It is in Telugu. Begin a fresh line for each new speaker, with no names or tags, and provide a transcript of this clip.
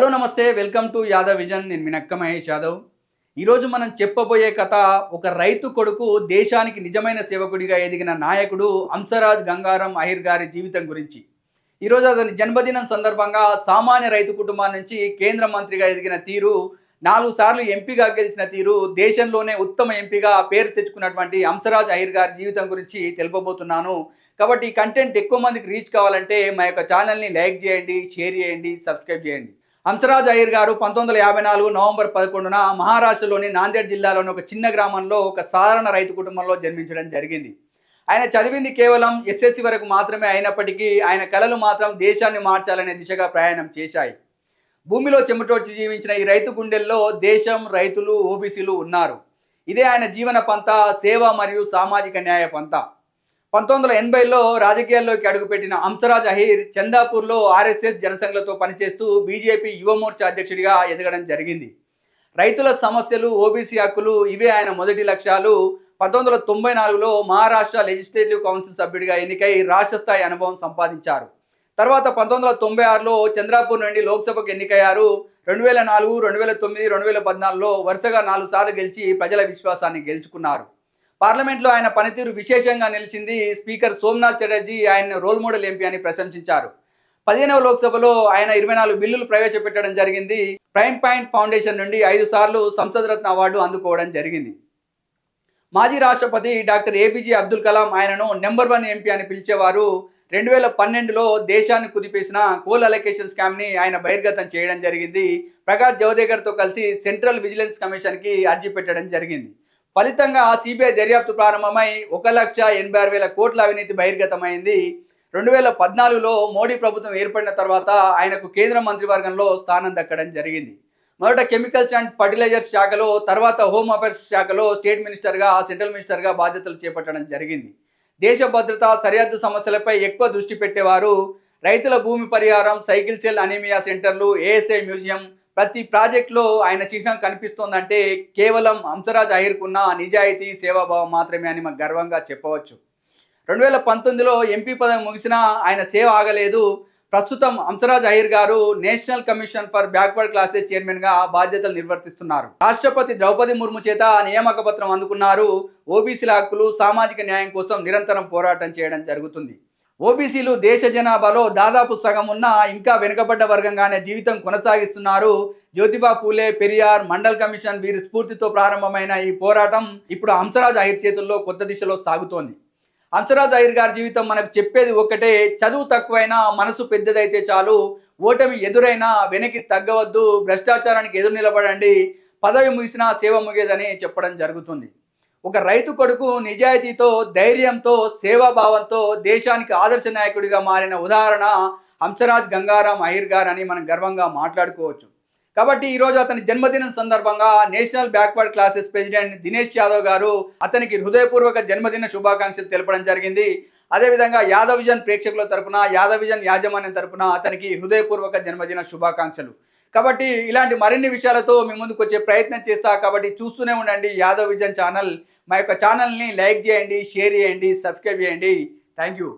హలో నమస్తే, వెల్కమ్ టు యాదవ్ విజన్. నేను మీ నక్క మహేష్ యాదవ్. ఈరోజు మనం చెప్పబోయే కథ ఒక రైతు కొడుకు దేశానికి నిజమైన సేవకుడిగా ఎదిగిన నాయకుడు హంసరాజ్ గంగారాం అహిర్ గారి జీవితం గురించి. ఈరోజు అతని జన్మదినం సందర్భంగా సామాన్య రైతు కుటుంబం నుంచి కేంద్ర మంత్రిగా ఎదిగిన తీరు, 4 సార్లు ఎంపీగా గెలిచిన తీరు, దేశంలోనే ఉత్తమ ఎంపీగా పేరు తెచ్చుకున్నటువంటి హంసరాజ్ అహిర్ గారి జీవితం గురించి తెలుపబోతున్నాను. కాబట్టి ఈ కంటెంట్ ఎక్కువ మందికి రీచ్ కావాలంటే మా యొక్క ఛానల్ని లైక్ చేయండి, షేర్ చేయండి, సబ్స్క్రైబ్ చేయండి. హంసరాజ్ అహిర్ గారు 1954 నవంబర్ 11న మహారాష్ట్రలోని నాందేడ్ జిల్లాలోని ఒక చిన్న గ్రామంలో ఒక సాధారణ రైతు కుటుంబంలో జన్మించడం జరిగింది. ఆయన చదివింది కేవలం ఎస్ఎస్సి వరకు మాత్రమే అయినప్పటికీ ఆయన కలలు మాత్రం దేశాన్ని మార్చాలనే దిశగా ప్రయాణం చేశాయి. భూమిలో చెమటోడ్చి జీవించిన ఈ రైతు గుండెల్లో దేశం, రైతులు, ఓబీసీలు ఉన్నారు. ఇదే ఆయన జీవన పంత, సేవ మరియు సామాజిక న్యాయ పంత. 1980లో రాజకీయాల్లోకి అడుగుపెట్టిన హంసరాజ్ అహిర్ చందాపూర్లో ఆర్ఎస్ఎస్ జనసంఘలతో పనిచేస్తూ బీజేపీ యువమోర్చా అధ్యక్షుడిగా ఎదగడం జరిగింది. రైతుల సమస్యలు, ఓబీసీ హక్కులు ఇవే ఆయన మొదటి లక్ష్యాలు. 1994లో మహారాష్ట్ర లెజిస్లేటివ్ కౌన్సిల్ సభ్యుడిగా ఎన్నికై రాష్ట్ర స్థాయి అనుభవం సంపాదించారు. తర్వాత 1996లో చంద్రాపూర్ నుండి లోక్సభకు ఎన్నికయ్యారు. 2004, 2009, 2014లో వరుసగా 4 సార్లు గెలిచి ప్రజల విశ్వాసాన్ని గెలుచుకున్నారు. పార్లమెంట్లో ఆయన పనితీరు విశేషంగా నిలిచింది. స్పీకర్ సోమనాథ్ చటర్జీ ఆయన రోల్ మోడల్ ఎంపీ అని ప్రశంసించారు. 15వ లోక్సభలో ఆయన 24 బిల్లులు ప్రవేశపెట్టడం జరిగింది. ప్రైమ్ పాయింట్ ఫౌండేషన్ నుండి 5 సార్లు సంసద్ రత్న అవార్డు అందుకోవడం జరిగింది. మాజీ రాష్ట్రపతి డాక్టర్ ఏపీజే అబ్దుల్ కలాం ఆయనను నెంబర్ 1 ఎంపీ అని పిలిచేవారు. 2012లో దేశాన్ని కుదిపేసిన కోల్ అలొకేషన్ స్కామ్ని ఆయన బహిర్గతం చేయడం జరిగింది. ప్రకాష్ జవదేకర్తో కలిసి సెంట్రల్ విజిలెన్స్ కమిషన్కి అర్జీ పెట్టడం జరిగింది. ఫలితంగా సిబిఐ దర్యాప్తు ప్రారంభమై 1,86,000 కోట్ల అవినీతి బహిర్గతమైంది. 2014లో మోడీ ప్రభుత్వం ఏర్పడిన తర్వాత ఆయనకు కేంద్ర మంత్రివర్గంలో స్థానం దక్కడం జరిగింది. మొదట కెమికల్స్ అండ్ ఫర్టిలైజర్స్ శాఖలో, తర్వాత హోమ్ అఫైర్స్ శాఖలో స్టేట్ మినిస్టర్గా, సెంట్రల్ మినిస్టర్గా బాధ్యతలు చేపట్టడం జరిగింది. దేశ భద్రత, సరిహద్దు సమస్యలపై ఎక్కువ దృష్టి పెట్టేవారు. రైతుల భూమి పరిహారం, సైకిల్ సెల్ అనీమియా సెంటర్లు, ఏఎస్ఐ మ్యూజియం, ప్రతి ప్రాజెక్టులో ఆయన చిహ్నం కనిపిస్తోందంటే కేవలం హంసరాజ్ అహిర్కున్న నిజాయితీ, సేవాభావం మాత్రమే అని మనం గర్వంగా చెప్పవచ్చు. 2019లో ఎంపీ పదవి ముగిసినా ఆయన సేవ ఆగలేదు. ప్రస్తుతం హంసరాజ్ అహిర్ గారు national commission for backward classes చైర్మన్గా బాధ్యతలు నిర్వర్తిస్తున్నారు. రాష్ట్రపతి ద్రౌపది ముర్ము చేత నియామక పత్రం అందుకున్నారు. ఓబీసీల హక్కులు, సామాజిక న్యాయం కోసం నిరంతరం పోరాటం చేయడం జరుగుతుంది. ఓబీసీలు దేశ జనాభాలో దాదాపు సగం ఉన్న ఇంకా వెనుకబడ్డ వర్గంగానే జీవితం కొనసాగిస్తున్నారు. జ్యోతిబా పూలే, పెరియార్, మండల్ కమిషన్ వీరి స్ఫూర్తితో ప్రారంభమైన ఈ పోరాటం ఇప్పుడు హంసరాజ్ అహిర్ చేతుల్లో కొత్త దిశలో సాగుతోంది. హంసరాజ్ అహిర్ గారి జీవితం మనకు చెప్పేది ఒక్కటే: చదువు తక్కువైనా మనసు పెద్దదైతే చాలు, ఓటమి ఎదురైనా వెనక్కి తగ్గవద్దు, భ్రష్టాచారానికి ఎదురు నిలబడండి, పదవి ముగిసినా సేవ ముగేదని చెప్పడం జరుగుతుంది. ఒక రైతు కొడుకు నిజాయితీతో, ధైర్యంతో, సేవాభావంతో దేశానికి ఆదర్శ నాయకుడిగా మారిన ఉదాహరణ హంసరాజ్ గంగారాం అహిర్ గారు అని మనం గర్వంగా మాట్లాడుకోవచ్చు. కాబట్టి ఈరోజు అతని జన్మదినం సందర్భంగా national backward classes president Dinesh Yadav గారు అతనికి హృదయపూర్వక జన్మదిన శుభాకాంక్షలు తెలపడం జరిగింది. అదేవిధంగా యాదవ్ విజన్ ప్రేక్షకుల తరపున, యాదవ్ విజన్ యాజమాన్యం తరపున అతనికి హృదయపూర్వక జన్మదిన శుభాకాంక్షలు. కాబట్టి ఇలాంటి మరిన్ని విషయాలతో మీ ముందుకు వచ్చే ప్రయత్నం చేస్తా. కాబట్టి చూస్తూనే ఉండండి యాదవ్ విజన్ ఛానల్. మా యొక్క ఛానల్ని లైక్ చేయండి, షేర్ చేయండి, సబ్స్క్రైబ్ చేయండి. Thank you.